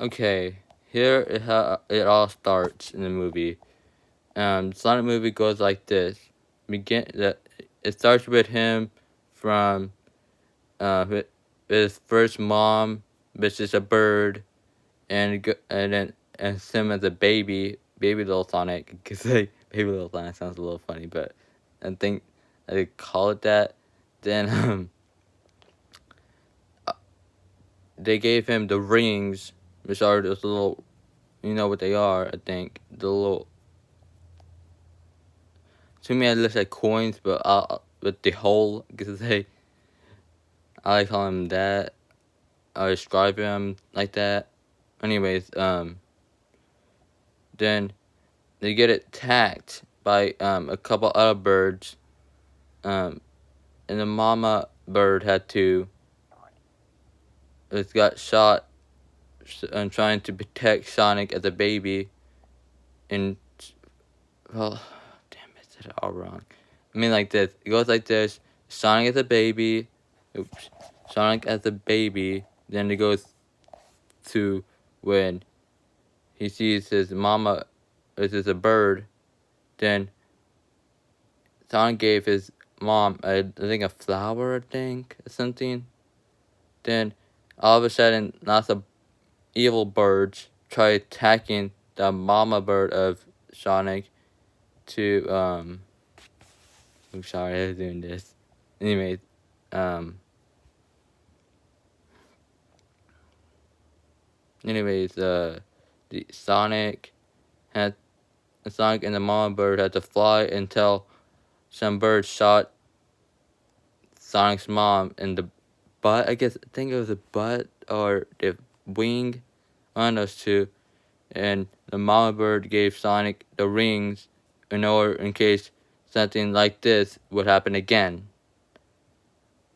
Okay, here it all starts in the movie. Sonic movie goes like this. It starts with him from with his first mom, which is a bird, and him as a baby little Sonic. Cause like baby little Sonic sounds a little funny, but I think I call it that. Then they gave him the rings, which are those little, you know what they are. I think the little. To me, it looks like coins, but with the hole, because I like calling him that. I describe him like that. Anyways, then they get attacked by a couple other birds, and the mama bird it got shot and trying to protect Sonic as a baby, and well, damn, I said it all wrong. I mean like this. It goes like this: Sonic as a baby, oops, Sonic as a baby. Then it goes to when he sees his mama, this is a bird. Then Sonic gave his mom, I think, a flower, I think, or something. Then all of a sudden, lots of evil birds try attacking the mama bird of Sonic to I'm sorry I was doing this. Anyways, the Sonic and the mama bird had to fly until some birds shot Sonic's mom in the butt. I think it was the butt or the wing, one of those two. And the mama bird gave Sonic the rings in case something like this would happen again.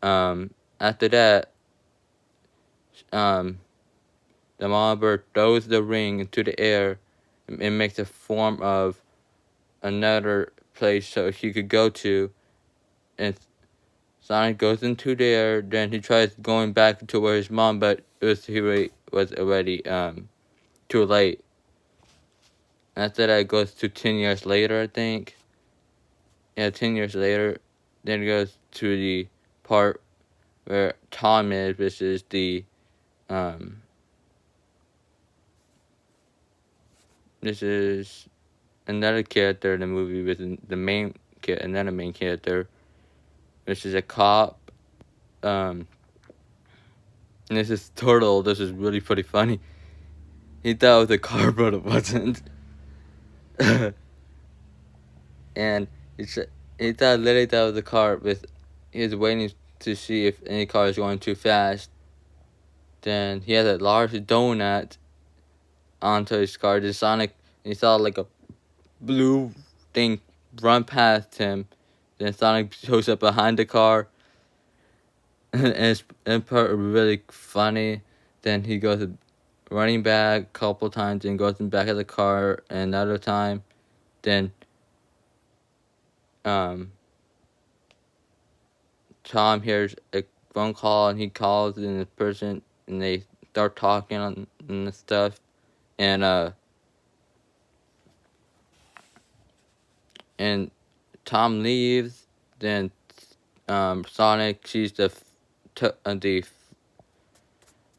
After that, the mama bird throws the ring into the air. It makes a form of another place so he could go to, and Sonic goes into there. Then he tries going back to where his mom, but he was already too late. After that, it goes to 10 years later, I think. Yeah, 10 years later. Then it goes to the part where Tom is, which is this is another character in the movie with another main character, which is a cop. And this is Turtle. This is really pretty funny. He thought it was a car, but it wasn't. And he literally thought it was a car. He was waiting to see if any car is going too fast. Then he had a large donut onto his car. The Sonic, he saw like a blue thing run past him. Then Sonic shows up behind the car, and it's part really funny. Then he goes running back a couple times and goes in back of the car another time. Then Tom hears a phone call and he calls in the person and they start talking and stuff. And Tom leaves. Then Sonic sees the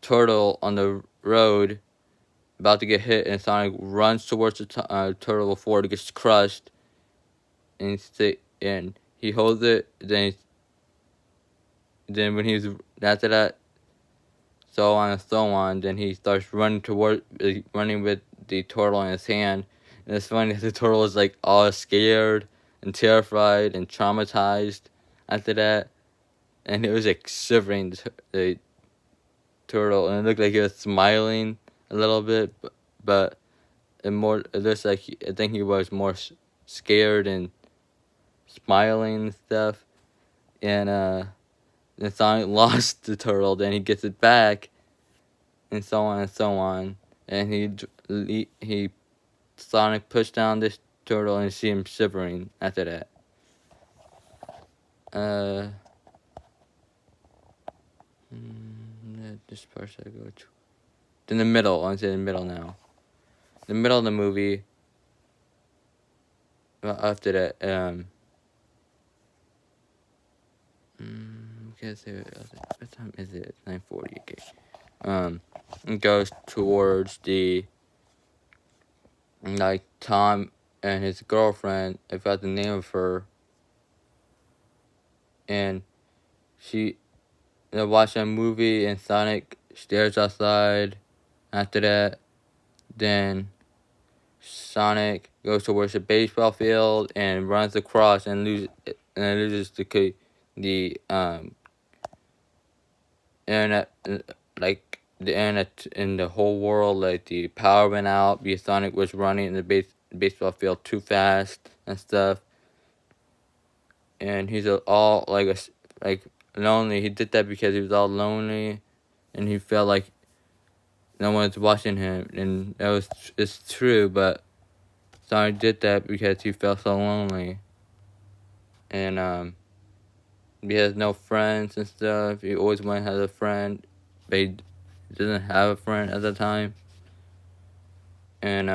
turtle on the road about to get hit, and Sonic runs towards the turtle before it gets crushed. And he holds it. Then when he's after that, so on and so on. Then he starts running with the turtle in his hand. And it's funny, the turtle is like all scared and terrified and traumatized after that. And it was like shivering, the turtle, and it looked like he was smiling a little bit, but it looks like I think he was more scared and smiling and stuff. And then Sonic lost the turtle. Then he gets it back, and so on and so on. And Sonic pushed down this turtle and see him shivering after that. This part I go to. in the middle. I'm saying the middle now. The middle of the movie. After that, what time is it? 9:40. Okay. It goes towards the like Tom and his girlfriend. I forgot the name of her. And they're watching a movie, and Sonic stares outside. After that, then Sonic goes towards the baseball field and runs across and loses the internet, like the internet in the whole world. Like the power went out because Sonic was running in the baseball field too fast and stuff. And he's all like lonely. He did that because he was all lonely, and he felt like no one's watching him, and it's true. But Sonic did that because he felt so lonely, and he has no friends and stuff. He always wanted to have a friend, but he doesn't have a friend at the time, and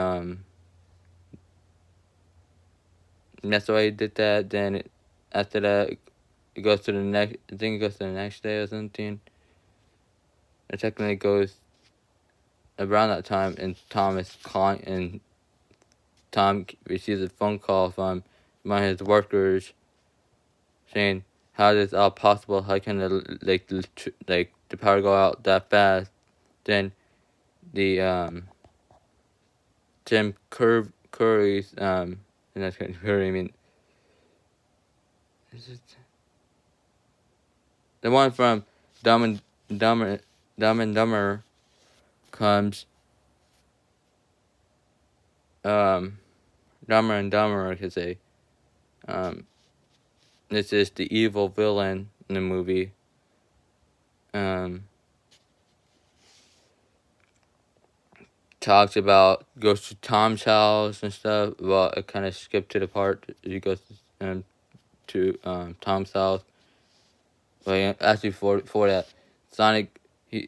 that's why he did that. Then after that, it goes to the next. I think it goes to the next day or something. It technically goes around that time, and Tom is calling, and Tom receives a phone call from one of his workers saying, "How is this all possible? How can the power go out that fast?" Then the Tim Curry's and that's Curry. I mean, is it the one from Dumb and Dumber comes Dumber and Dumber, I could say. This is the evil villain in the movie. Goes to Tom's house and stuff. Well, I kind of skipped to the part he goes to Tom's house. But actually, for that, Sonic,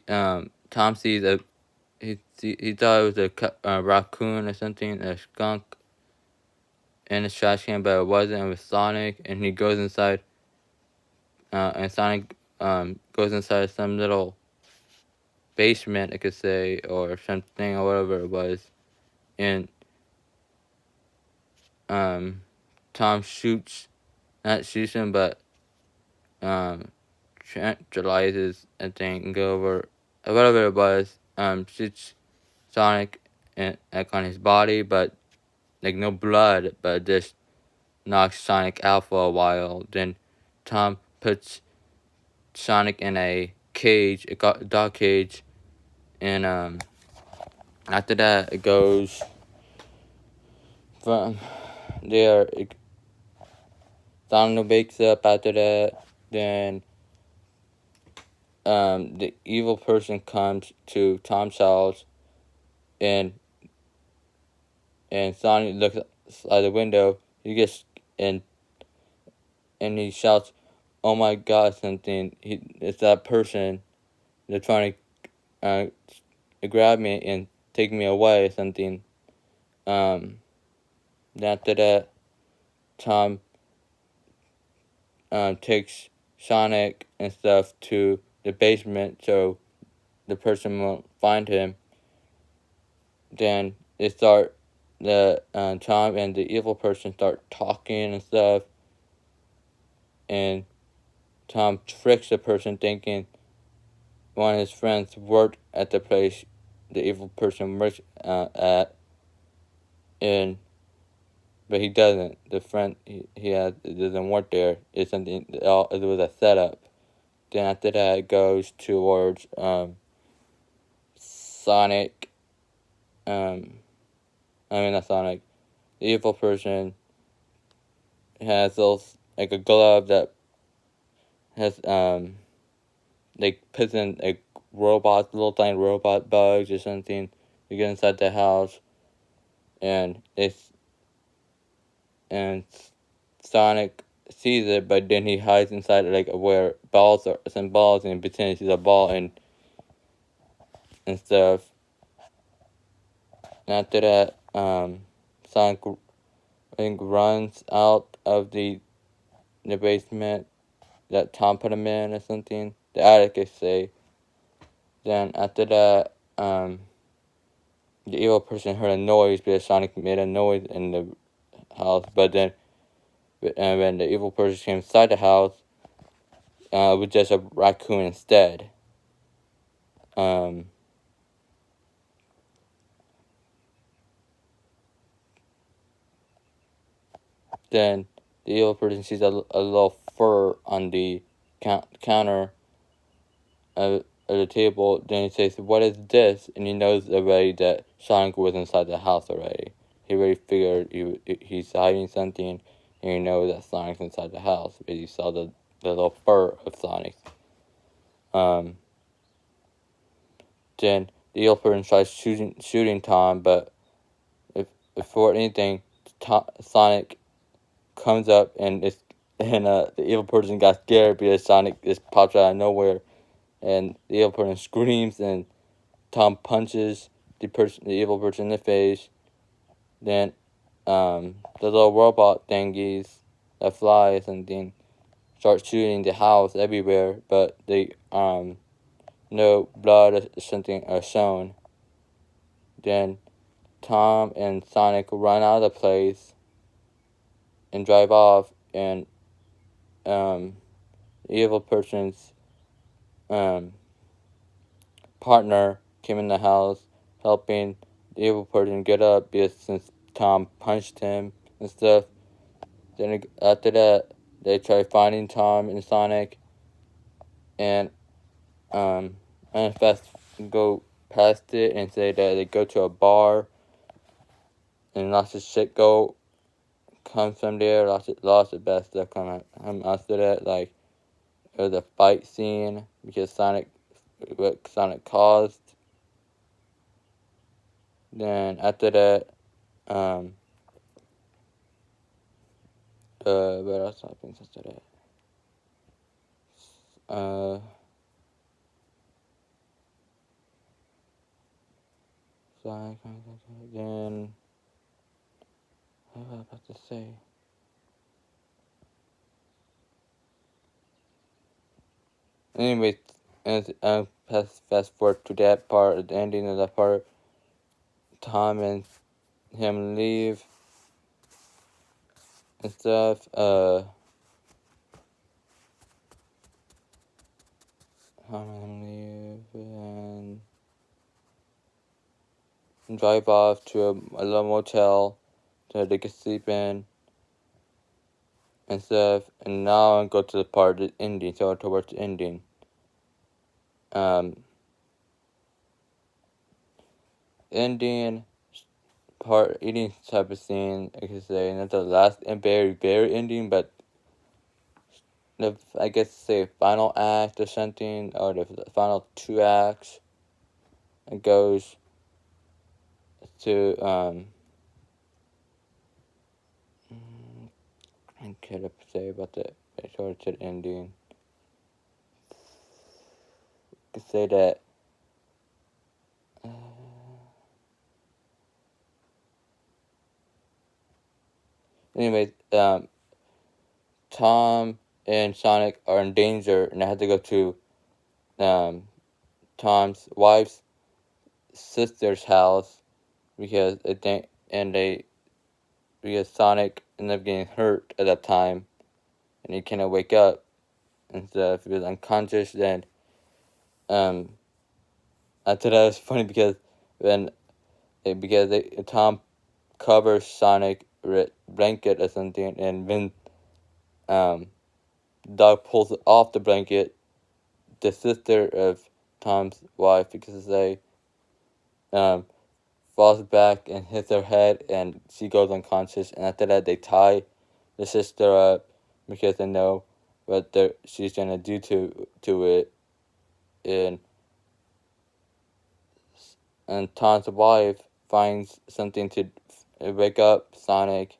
Tom sees he thought it was a raccoon or something, a skunk in his trash can, but it wasn't. It was Sonic, and he goes inside. And Sonic goes inside some little basement, I could say, or something, or whatever it was, and Tom not shoots him, but tranquilizes, I think, and go over, whatever it was, shoots Sonic and like on his body, but like no blood, but just knocks Sonic out for a while. Then Tom puts Sonic in a cage, a dog cage, and after that it goes from there. Sonic wakes up after that. Then the evil person comes to Tom's house, and Sonic looks out the window. He gets and he shouts, "Oh my God!" Something. It's that person. They're trying to grab me and take me away. Something. Then after that, Tom takes Sonic and stuff to the basement so the person won't find him. Then Tom and the evil person start talking and stuff, and Tom tricks the person thinking one of his friends worked at the place the evil person works at, but he doesn't. The friend he has doesn't work there. It's something. It was a setup. Then after that, it goes towards Sonic. Not Sonic. The evil person has those like a glove that has like puts in like little tiny robot bugs or something to get inside the house, and Sonic sees it, but then he hides inside like where balls and pretends he's a ball and stuff. And after that, Sonic, I think, runs out of the basement that Tom put him in or something. The attic, I say. Then after that, the evil person heard a noise because Sonic made a noise in the house. But then, when the evil person came inside the house, it was just a raccoon instead. Then the evil person sees a little fur on the counter at the table. Then he says, "What is this?" And he knows already that Sonic was inside the house already. He already figured he's hiding something, and he knows that Sonic's inside the house because he saw the little fur of Sonic. Then the evil person tries shooting Tom, but before anything, Sonic comes up and the evil person got scared because Sonic just pops out of nowhere, and the evil person screams, and Tom punches the evil person in the face. Then the little robot thingies that fly or something start shooting the house everywhere, but no blood or something are shown. Then Tom and Sonic run out of the place and drive off, and the evil person's partner came in the house helping the evil person get up because since Tom punched him and stuff. Then after that, they try finding Tom and Sonic, and Manifest go past it and say that they go to a bar, and lots of shit comes from there. Lots of bad stuff come after that. Like there was a fight scene because what Sonic caused. Then after that, what else happens after that? Sonic, then what was I about to say? Anyway, fast forward to that part, the ending of that part. Tom and him leave and stuff. Tom and him leave and drive off to a little motel so they can sleep in and stuff. And now I go to the part of the ending, so towards the ending. Ending part, eating type of scene, I could say, not the last and very ending, but I guess say final act or something, or the final two acts. It goes to I could say about the towards the ending. I could say that anyways, Tom and Sonic are in danger, and they have to go to Tom's wife's sister's house because because Sonic ended up getting hurt at that time, and he cannot wake up and stuff. He was unconscious. Then I thought that was funny because Tom covers Sonic with blanket or something, and when dog pulls it off the blanket, the sister of Tom's wife, because they falls back and hits her head, and she goes unconscious. And after that, they tie the sister up because they know what she's gonna do to it. And Tom's wife finds something to wake up Sonic.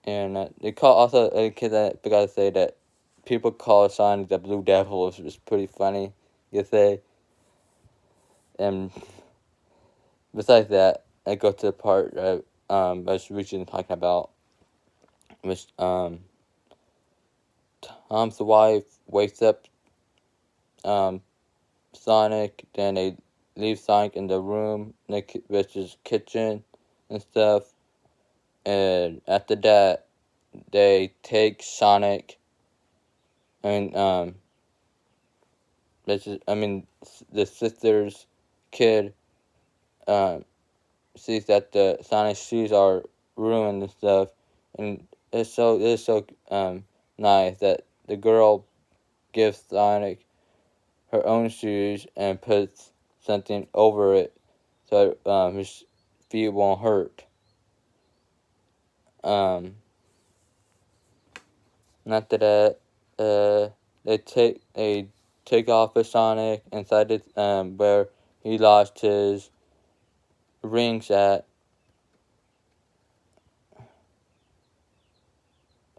And they call also, because I forgot to say that people call Sonic the Blue Devil, which was pretty funny, you say. And besides that, I go to the part that I was originally talking about, which Tom's wife wakes up Sonic, then they leave Sonic in the room, which is kitchen and stuff, and after that, they take Sonic, and the sister's kid sees that the Sonic's shoes are ruined and stuff, and it's so nice that the girl gives Sonic her own shoes and puts something over it so his feet won't hurt. After that, they take off with Sonic inside where he lost his rings at.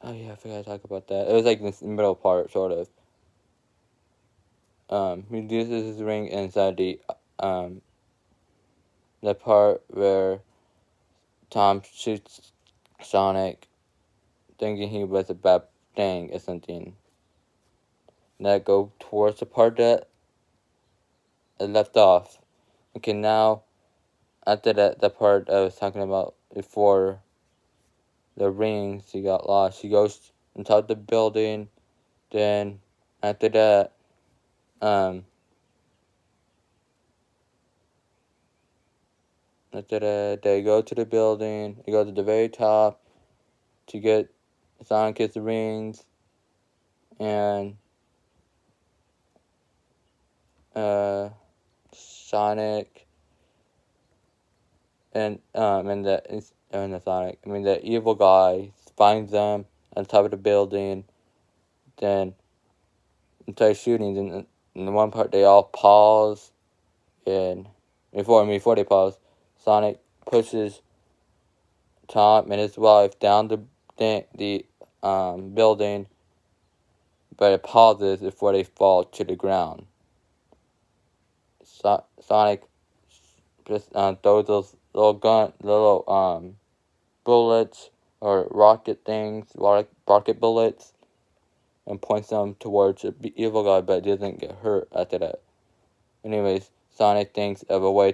Oh yeah, I forgot to talk about that. It was like this middle part, sort of. He loses his ring inside the part where Tom shoots Sonic, thinking he was a bad thing or something. That go towards the part that I left off. Okay, now after that, the part I was talking about before the rings, he got lost. He goes on top of the building. Then after that, they go to the building. They go to the very top to get Sonic's rings, and Sonic and the evil guy finds them on top of the building. Then starts shooting. And in the one part, they all pause, and before they pause, Sonic pushes Tom and his wife down the building, but it pauses before they fall to the ground. Sonic just throws those little bullets or rocket things, rocket bullets, and points them towards the evil guy, but doesn't get hurt after that. Anyways, Sonic thinks of a way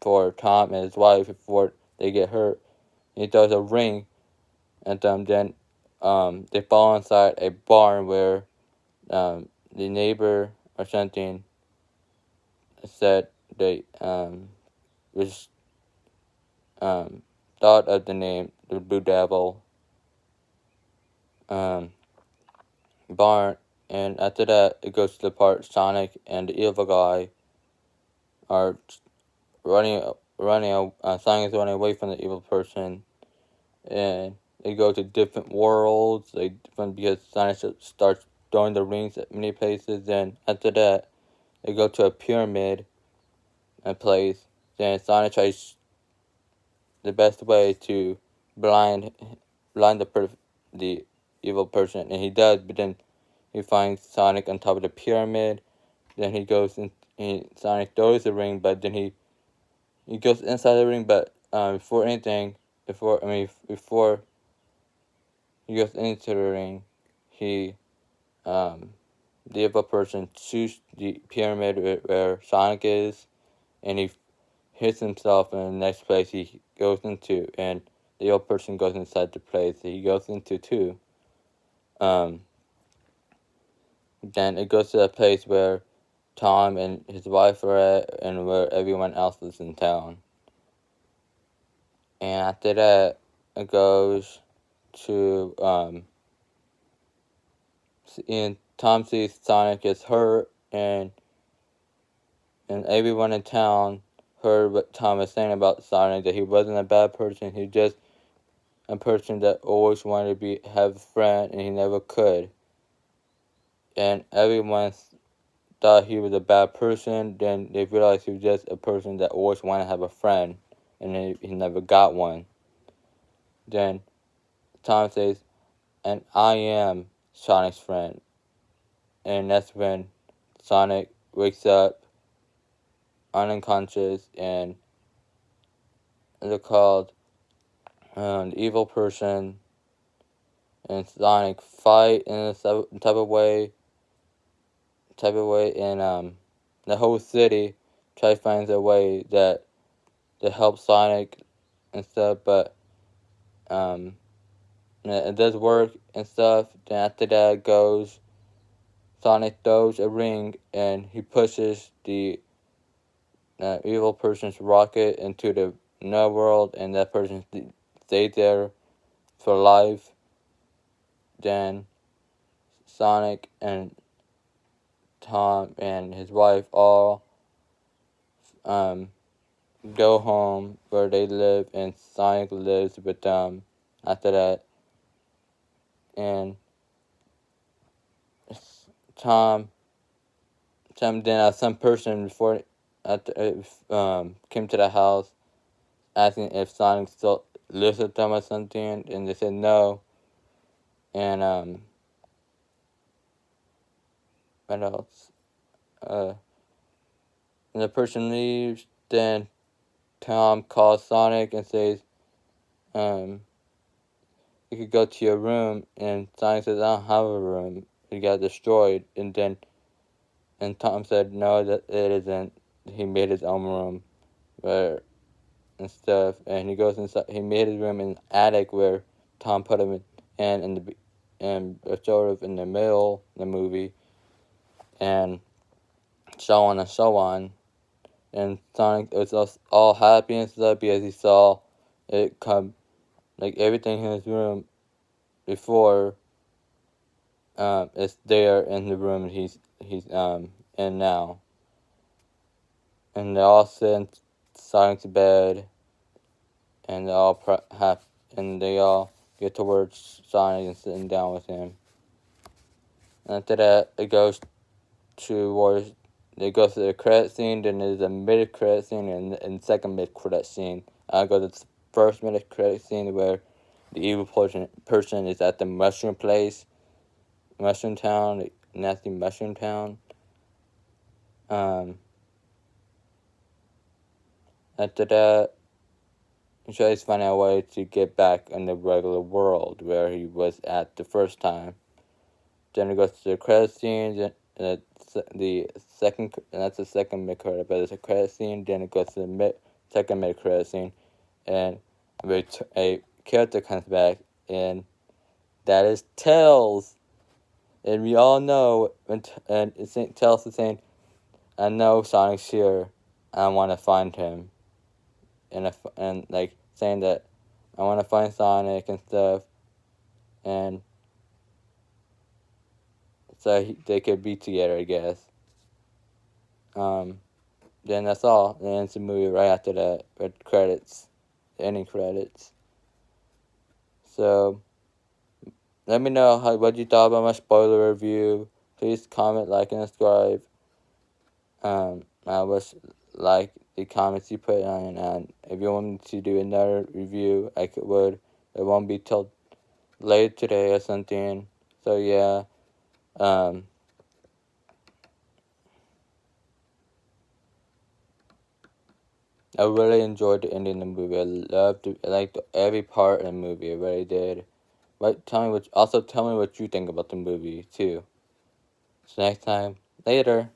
for Tom and his wife before they get hurt. He throws a ring at them. Then they fall inside a barn where the neighbor or something said they was thought of the name the Blue Devil barn. And after that, it goes to the part Sonic and the evil guy are running. Sonic is running away from the evil person, and they go to different worlds. Because Sonic starts throwing the rings at many places. Then after that, they go to a pyramid, place. Then Sonic tries the best way to blind the evil person, and he does. But then he finds Sonic on top of the pyramid. Then he goes and Sonic throws the ring, but then he goes inside the ring. But before he goes into the ring, the evil person shoots the pyramid where Sonic is, and he hits himself in the next place he goes into, and the evil person goes inside the place he goes into too. Then it goes to a place where Tom and his wife are at, and where everyone else is in town. And after that, it goes to and Tom sees Sonic is hurt, and everyone in town heard what Tom was saying about Sonic, that he wasn't a bad person, he just a person that always wanted to have a friend, and he never could. And everyone thought he was a bad person. Then they realized he was just a person that always wanted to have a friend, and he never got one. Then Tom says, "And I am Sonic's friend." And that's when Sonic wakes up unconscious, and they're called the evil person and Sonic fight in a type of way, and the whole city try to find a way that to help Sonic and stuff, but it does work and stuff. Then after that goes Sonic throws a ring and he pushes the evil person's rocket into the netherworld, and that person stays there for life. Then Sonic and Tom and his wife all go home where they live, and Sonic lives with them after that. And Tom then some person before came to the house asking if Sonic still lives with them or something, and they said no. And what else? And the person leaves. Then Tom calls Sonic and says, you could go to your room. And Sonic says, I don't have a room. It got destroyed. And Tom said, no, that it isn't. He made his own room, and stuff. And he goes inside. He made his room in the attic where Tom put him and sort of in the middle of the movie, and so on and so on. And Sonic was all happy and stuff because he saw it come, like everything in his room before, is there in the room he's in now. And they all sit in Sonic's bed, and they all they all get towards Sonic and sitting down with him. And after that, it goes to the credit scene. Then there's a mid credit scene and second mid credit scene. I go to the first mid credit scene where the evil person is at the mushroom place, Mushroom Town, nasty Mushroom Town. After that, he tries to find out a way to get back in the regular world where he was at the first time. Then it goes to the credit scene, and that's the second mid credit, but it's a credit scene. Then it goes to the second mid credit scene, and a character comes back, and that is Tails. And we all know, and Tails is saying, I know Sonic's here, I want to find him. And like saying that I want to find Sonic and stuff, and so they could be together, I guess. Then that's all. Then it's a movie right after that, with credits, ending credits. So let me know what you thought about my spoiler review. Please comment, like, and subscribe. I wish like the comments you put on, and if you want me to do another review, I would. It won't be till late today or something. So yeah. I really enjoyed the ending of the movie. I liked every part of the movie. I really did. But tell me what you think about the movie too. So next time, later.